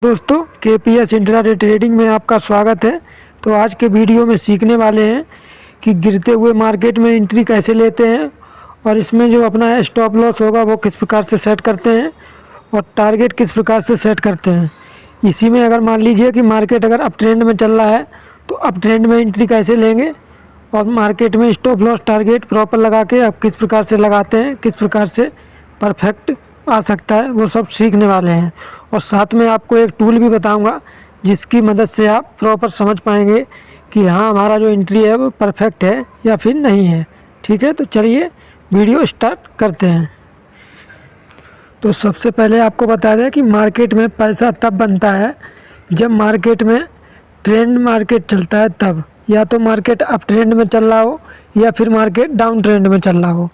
दोस्तों KPS intraday trading में आपका स्वागत है। तो आज के वीडियो में सीखने वाले हैं कि गिरते हुए मार्केट में एंट्री कैसे लेते हैं और इसमें जो अपना स्टॉप लॉस होगा वो किस प्रकार से सेट करते हैं और टारगेट किस प्रकार से सेट करते हैं। इसी में अगर मान लीजिए कि मार्केट अगर अप ट्रेंड में चल रहा है तो अप ट्रेंड में एंट्री कैसे लेंगे और मार्केट में स्टॉप लॉस टारगेट प्रॉपर लगा के आप किस प्रकार से लगाते हैं, किस प्रकार से परफेक्ट आ सकता है, वो सब सीखने वाले हैं। और साथ में आपको एक टूल भी बताऊंगा जिसकी मदद से आप प्रॉपर समझ पाएंगे कि हाँ हमारा जो एंट्री है वो परफेक्ट है या फिर नहीं है। ठीक है, तो चलिए वीडियो स्टार्ट करते हैं। तो सबसे पहले आपको बता दें कि मार्केट में पैसा तब बनता है जब मार्केट में ट्रेंड मार्केट चलता है, तब या तो मार्केट अप ट्रेंड में चल रहा हो या फिर मार्केट डाउन ट्रेंड में चल रहा हो,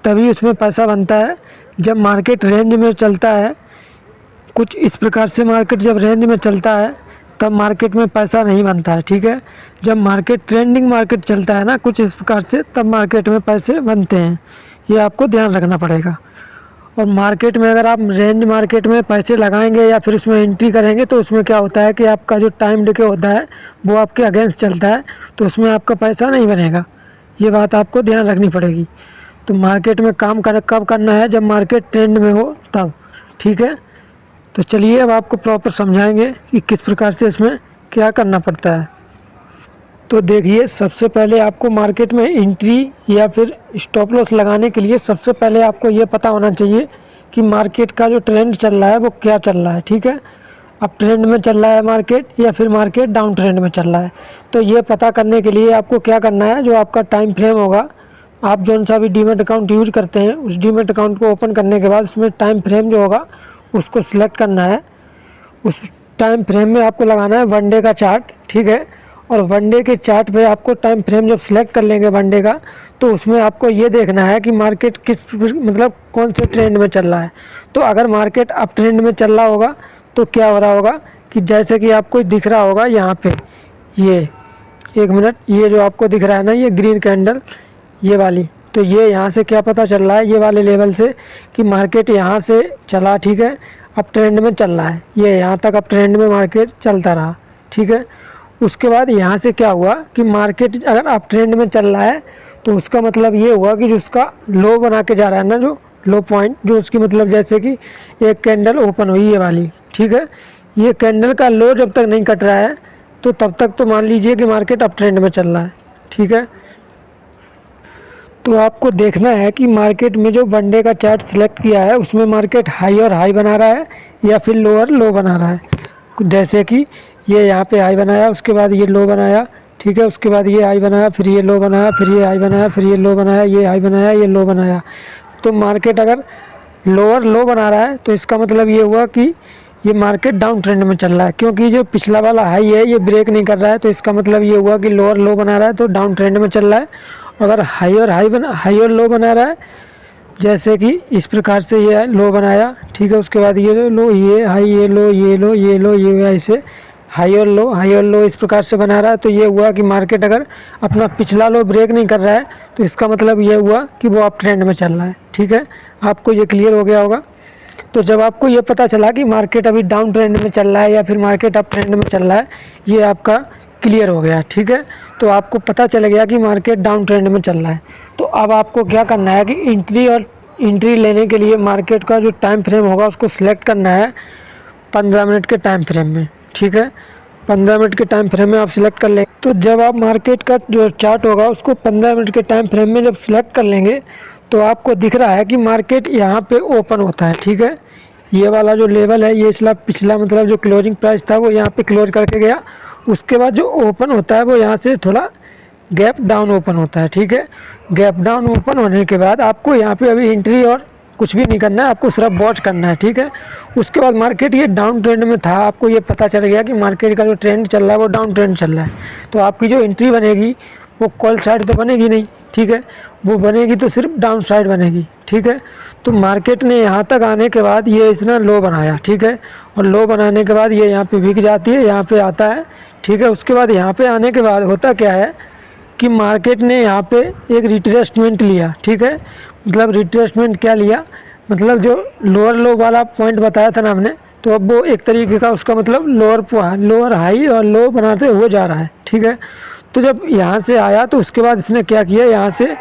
तभी उसमें पैसा बनता है। जब मार्केट रेंज में चलता है कुछ इस प्रकार से, मार्केट जब रेंज में चलता है तब मार्केट में पैसा नहीं बनता है। ठीक है, जब मार्केट ट्रेंडिंग मार्केट चलता है ना कुछ इस प्रकार से, तब मार्केट में पैसे बनते हैं। ये आपको ध्यान रखना पड़ेगा। और मार्केट में अगर आप रेंज मार्केट में पैसे लगाएंगे या फिर उसमें एंट्री करेंगे तो उसमें क्या होता है कि आपका जो टाइम डिके होता है वो आपके अगेंस्ट चलता है, तो उसमें आपका पैसा नहीं बनेगा। ये बात आपको ध्यान रखनी पड़ेगी। तो मार्केट में काम कब करना है, जब मार्केट ट्रेंड में हो तब। ठीक है, तो चलिए अब आपको प्रॉपर समझाएंगे कि किस प्रकार से इसमें क्या करना पड़ता है। तो देखिए, सबसे पहले आपको मार्केट में एंट्री या फिर स्टॉप लॉस लगाने के लिए सबसे पहले आपको ये पता होना चाहिए कि मार्केट का जो ट्रेंड चल रहा है वो क्या चल रहा है। ठीक है, अब ट्रेंड में चल रहा है मार्केट या फिर मार्केट डाउन ट्रेंड में चल रहा है। तो ये पता करने के लिए आपको क्या करना है, जो आपका टाइम फ्रेम होगा, आप जौन सा भी डीमैट अकाउंट यूज करते हैं उस डीमैट अकाउंट को ओपन करने के बाद उसमें टाइम फ्रेम जो होगा उसको सिलेक्ट करना है। उस टाइम फ्रेम में आपको लगाना है वनडे का चार्ट। ठीक है, और वनडे के चार्ट पे आपको टाइम फ्रेम जब सिलेक्ट कर लेंगे वनडे का, तो उसमें आपको ये देखना है कि मार्केट किस मतलब कौन से ट्रेंड में चल रहा है। तो अगर मार्केट अप ट्रेंड में चल रहा होगा तो क्या हो रहा होगा कि जैसे कि आपको दिख रहा होगा यहाँ पे, ये एक मिनट, ये जो आपको दिख रहा है ना ये ग्रीन कैंडल ये वाली, तो ये यहाँ से क्या पता चल रहा है ये वाले लेवल से कि मार्केट यहाँ से चला। ठीक है, अप ट्रेंड में चल रहा है, ये यहाँ तक अप ट्रेंड में मार्केट चलता रहा। ठीक है, उसके बाद यहाँ से क्या हुआ कि मार्केट अगर अप ट्रेंड में चल रहा है तो उसका मतलब ये हुआ कि जो उसका लो बना के जा रहा है ना, जो लो पॉइंट, जो उसकी मतलब जैसे कि एक कैंडल ओपन हुई ये वाली। ठीक है, ये कैंडल का लो जब तक नहीं कट रहा है तो तब तक तो मान लीजिए कि मार्केट अप ट्रेंड में चल रहा है। ठीक है, तो आपको देखना है कि मार्केट में जो वनडे का चार्ट सिलेक्ट किया है उसमें मार्केट हाई और हाई बना रहा है या फिर लोअर लो बना रहा है। जैसे कि ये यहाँ पे हाई बनाया, उसके बाद ये लो बनाया। ठीक है, उसके बाद ये हाई बनाया, फिर ये लो बनाया, फिर ये हाई बनाया, फिर ये लो बनाया, ये हाई बनाया, ये लो बनाया। तो मार्केट अगर लोअर लो बना रहा है तो इसका मतलब ये हुआ कि ये मार्केट डाउन ट्रेंड में चल रहा है, क्योंकि जो पिछला वाला हाई है ये ब्रेक नहीं कर रहा है। तो इसका मतलब ये हुआ कि लोअर लो बना रहा है तो डाउन ट्रेंड में चल रहा है। अगर हाई और लो बना रहा है, जैसे कि इस प्रकार से ये लो बनाया, ठीक है, उसके बाद ये लो, ये हाई, ये लो, ये लो, ये लो, ये ऐसे हाई और लो इस प्रकार से बना रहा है। तो ये हुआ कि मार्केट अगर अपना पिछला लो ब्रेक नहीं कर रहा है तो इसका मतलब ये हुआ कि वो अप ट्रेंड में चल रहा है। ठीक है, आपको ये क्लियर हो गया होगा। तो जब आपको ये पता चला कि मार्केट अभी डाउन ट्रेंड में चल रहा है या फिर मार्केट अप ट्रेंड में चल रहा है, ये आपका क्लियर हो गया। ठीक है, तो आपको पता चल गया कि मार्केट डाउन ट्रेंड में चल रहा है। तो अब आपको क्या करना है कि एंट्री लेने के लिए मार्केट का जो टाइम फ्रेम होगा उसको सिलेक्ट करना है 15 मिनट के टाइम फ्रेम में। ठीक है, 15 मिनट के टाइम फ्रेम में आप सिलेक्ट कर लेंगे। तो जब आप मार्केट का जो चार्ट होगा उसको 15 मिनट के टाइम फ्रेम में जब सिलेक्ट कर लेंगे तो आपको दिख रहा है कि मार्केट यहाँ पे ओपन होता है। ठीक है, ये वाला जो लेवल है, ये पिछला मतलब जो क्लोजिंग प्राइस था वो यहाँ पे क्लोज करके गया। उसके बाद जो ओपन होता है वो यहाँ से थोड़ा गैप डाउन ओपन होता है। ठीक है, गैप डाउन ओपन होने के बाद आपको यहाँ पे अभी एंट्री और कुछ भी नहीं करना है, आपको सिर्फ वॉच करना है। ठीक है, उसके बाद मार्केट ये डाउन ट्रेंड में था, आपको ये पता चल गया कि मार्केट का जो ट्रेंड चल रहा है वो डाउन ट्रेंड चल रहा है। तो आपकी जो एंट्री बनेगी वो कॉल साइड तो बनेगी नहीं। ठीक है, वो बनेगी तो सिर्फ डाउन साइड बनेगी। ठीक है, तो मार्केट ने यहाँ तक आने के बाद ये इसने लो बनाया। ठीक है, और लो बनाने के बाद ये यहाँ पे बिक जाती है, यहाँ पे आता है। ठीक है, उसके बाद यहाँ पे आने के बाद होता क्या है कि मार्केट ने यहाँ पे एक रिट्रेसमेंट लिया। ठीक है, मतलब रिट्रेसमेंट क्या लिया, मतलब जो लोअर लो वाला पॉइंट बताया था ना हमने, तो अब वो एक तरीके का उसका मतलब लोअर हाई और लो बनाते हुए जा रहा है, ठीक है। तो जब यहाँ से आया तो उसके बाद इसने क्या किया, यहाँ से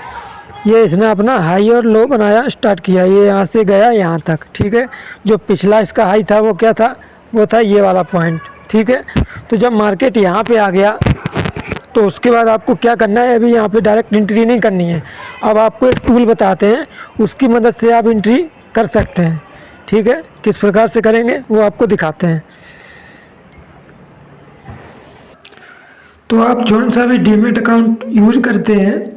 ये इसने अपना हाई और लो बनाया स्टार्ट किया, ये यहाँ से गया यहाँ तक, ठीक है। जो पिछला इसका हाई था वो क्या था, वो था ये वाला पॉइंट, ठीक है। तो जब मार्केट यहाँ पे आ गया तो उसके बाद आपको क्या करना है, अभी यहाँ पे डायरेक्ट एंट्री नहीं करनी है। अब आपको एक टूल बताते हैं, उसकी मदद से आप एंट्री कर सकते हैं, ठीक है। किस प्रकार से करेंगे वो आपको दिखाते हैं। तो आप जौन सा भी डीमेट अकाउंट यूज करते हैं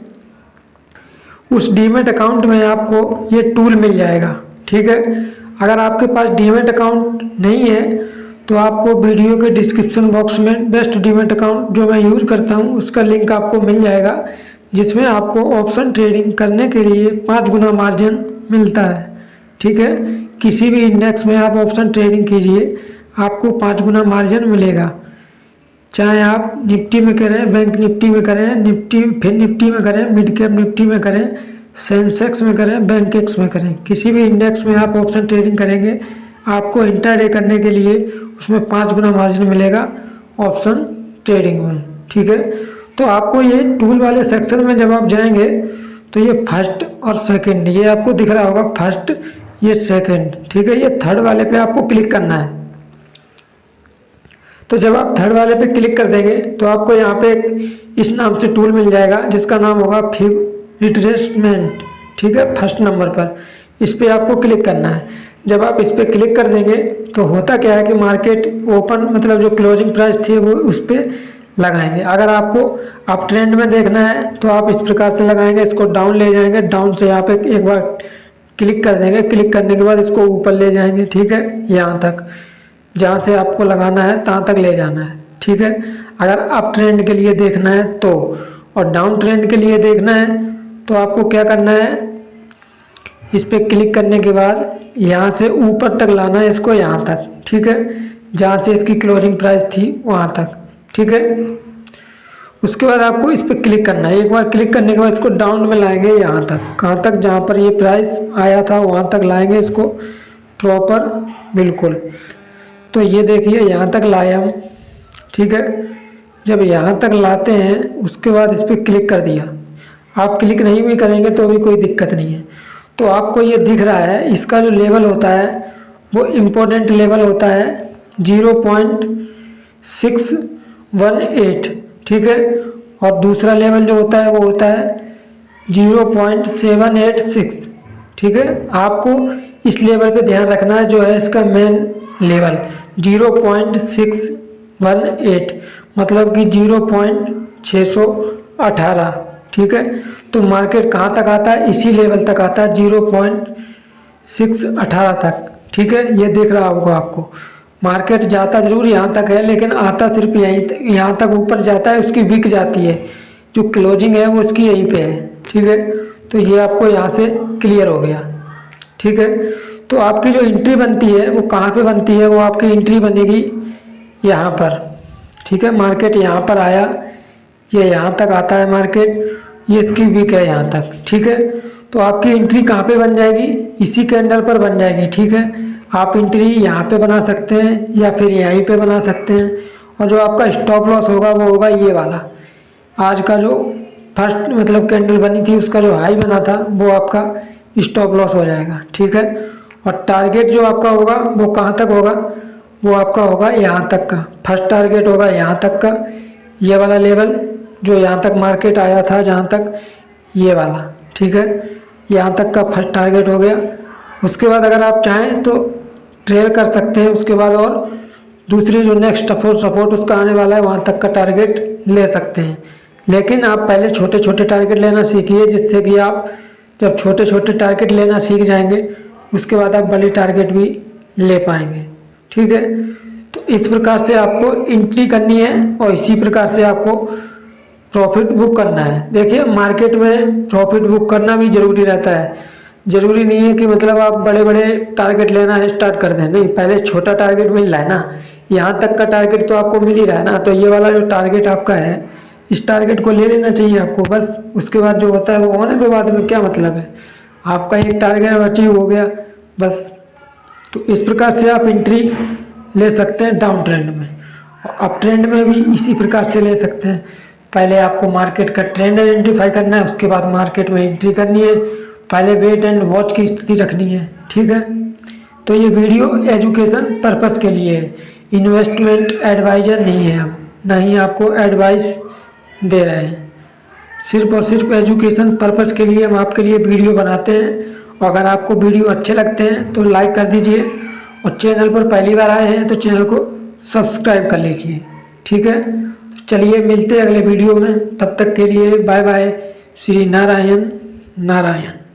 उस डीमेट अकाउंट में आपको ये टूल मिल जाएगा, ठीक है। अगर आपके पास डीमेट अकाउंट नहीं है तो आपको वीडियो के डिस्क्रिप्शन बॉक्स में बेस्ट डीमेट अकाउंट जो मैं यूज़ करता हूँ उसका लिंक आपको मिल जाएगा, जिसमें आपको ऑप्शन ट्रेडिंग करने के लिए 5 गुना मार्जिन मिलता है, ठीक है। किसी भी इंडेक्स में आप ऑप्शन ट्रेडिंग कीजिए, आपको 5 गुना मार्जिन मिलेगा। चाहे आप निफ्टी में करें, बैंक निफ्टी में करें, फिर निफ्टी में करें, मिड कैप निफ्टी में करें, सेंसेक्स में करें, बैंक एक्स में करें, किसी भी इंडेक्स में आप ऑप्शन ट्रेडिंग करेंगे आपको इंट्राडे करने के लिए उसमें 5 गुना मार्जिन मिलेगा ऑप्शन ट्रेडिंग में, ठीक है। तो आपको ये टूल वाले सेक्शन में जब आप जाएंगे तो ये फर्स्ट और सेकंड ये आपको दिख रहा होगा, फर्स्ट ये सेकंड, ठीक है। ये थर्ड वाले पे आपको क्लिक करना है। तो जब आप थर्ड वाले पे क्लिक कर देंगे तो आपको यहाँ पे इस नाम से टूल मिल जाएगा जिसका नाम होगा फिब रिट्रेसमेंट, ठीक है। फर्स्ट नंबर पर इस पर आपको क्लिक करना है। जब आप इस पर क्लिक कर देंगे तो होता क्या है कि मार्केट ओपन मतलब जो क्लोजिंग प्राइस थी वो उस पर लगाएंगे। अगर आपको आप ट्रेंड में देखना है तो आप इस प्रकार से लगाएंगे, इसको डाउन ले जाएंगे, डाउन से यहाँ पे एक बार क्लिक कर देंगे, क्लिक करने के बाद इसको ऊपर ले जाएंगे, ठीक है। यहाँ तक जहाँ से आपको लगाना है तहाँ तक ले जाना है, ठीक है। अगर अप ट्रेंड के लिए देखना है तो, और डाउन ट्रेंड के लिए देखना है तो आपको क्या करना है, इस पर क्लिक करने के बाद यहाँ से ऊपर तक लाना है इसको, यहाँ तक, ठीक है। जहाँ से इसकी क्लोजिंग प्राइस थी वहाँ तक, ठीक है। उसके बाद आपको इस पर क्लिक करना है। एक बार क्लिक करने के बाद इसको डाउन में लाएंगे यहाँ तक, कहाँ तक, जहाँ पर ये प्राइस आया था वहाँ तक लाएंगे इसको प्रॉपर, बिल्कुल। तो ये देखिए यहाँ तक लाए हम, ठीक है। जब यहाँ तक लाते हैं उसके बाद इस पर क्लिक कर दिया। आप क्लिक नहीं भी करेंगे तो भी कोई दिक्कत नहीं है। तो आपको ये दिख रहा है इसका जो लेवल होता है वो इम्पोर्टेंट लेवल होता है 0.618, ठीक है। और दूसरा लेवल जो होता है वो होता है 0.786, ठीक है। आपको इस लेवल पे ध्यान रखना है, जो है इसका मेन लेवल 0.618 मतलब कि 0.618, ठीक है। तो मार्केट कहाँ तक आता है, इसी लेवल तक आता है 0.618 तक, ठीक है। ये देख रहा होगा आपको, मार्केट जाता जरूर यहाँ तक है लेकिन आता सिर्फ यहाँ तक ऊपर जाता है, उसकी विक जाती है, जो क्लोजिंग है वो उसकी यहीं पे है, ठीक है। तो ये आपको यहाँ से क्लियर हो गया, ठीक है। तो आपकी जो एंट्री बनती है वो कहाँ पे बनती है, वो आपकी एंट्री बनेगी यहाँ पर, ठीक है। मार्केट यहाँ पर आया, ये यहाँ तक आता है मार्केट, ये इसकी वीक है यहाँ तक, ठीक है। तो आपकी एंट्री कहाँ पे बन जाएगी, इसी कैंडल पर बन जाएगी, ठीक है। आप एंट्री यहाँ पे बना सकते हैं या फिर यहीं पे बना सकते हैं। और जो आपका स्टॉप लॉस होगा वो होगा ये वाला, आज का जो फर्स्ट मतलब कैंडल बनी थी उसका जो हाई बना था वो आपका स्टॉप लॉस हो जाएगा, ठीक है। और टारगेट जो आपका होगा वो कहाँ तक होगा, वो आपका होगा यहाँ तक का, फर्स्ट टारगेट होगा यहाँ तक का, ये वाला लेवल जो यहाँ तक मार्केट आया था जहाँ तक, ये वाला, ठीक है। यहाँ तक का फर्स्ट टारगेट हो गया। उसके बाद अगर आप चाहें तो ट्रेल कर सकते हैं, उसके बाद और दूसरी जो नेक्स्ट सपोर्ट उसका आने वाला है वहाँ तक का टारगेट ले सकते हैं। लेकिन आप पहले छोटे छोटे टारगेट लेना सीखिए, जिससे कि आप जब छोटे छोटे टारगेट लेना सीख जाएंगे उसके बाद आप बड़ी टारगेट भी ले पाएंगे, ठीक है। तो इस प्रकार से आपको एंट्री करनी है और इसी प्रकार से आपको प्रॉफिट बुक करना है। देखिए मार्केट में प्रॉफिट बुक करना भी ज़रूरी रहता है, ज़रूरी नहीं है कि मतलब आप बड़े बड़े टारगेट लेना स्टार्ट कर दें, नहीं, पहले छोटा टारगेट मिल रहा है ना, यहाँ तक का टारगेट तो आपको मिल ही रहा है ना। तो ये वाला जो टारगेट आपका है इस टारगेट को ले लेना चाहिए आपको, बस। उसके बाद जो होता है वो होने के बाद में क्या मतलब है, आपका एक टारगेट अचीव हो गया बस। तो इस प्रकार से आप एंट्री ले सकते हैं डाउन ट्रेंड में। और अप ट्रेंड में भी इसी प्रकार से ले सकते हैं। पहले आपको मार्केट का ट्रेंड आइडेंटिफाई करना है, उसके बाद मार्केट में एंट्री करनी है। पहले वेट एंड वॉच की स्थिति रखनी है, ठीक है। तो ये वीडियो एजुकेशन पर्पस के लिए है, इन्वेस्टमेंट एडवाइजर नहीं है, हम ना ही आपको एडवाइस दे रहे हैं। सिर्फ और सिर्फ एजुकेशन पर्पस के लिए हम आपके लिए वीडियो बनाते हैं। और अगर आपको वीडियो अच्छे लगते हैं तो लाइक कर दीजिए, और चैनल पर पहली बार आए हैं तो चैनल को सब्सक्राइब कर लीजिए, ठीक है। तो चलिए मिलते हैं अगले वीडियो में, तब तक के लिए बाय बाय। श्री नारायण नारायण।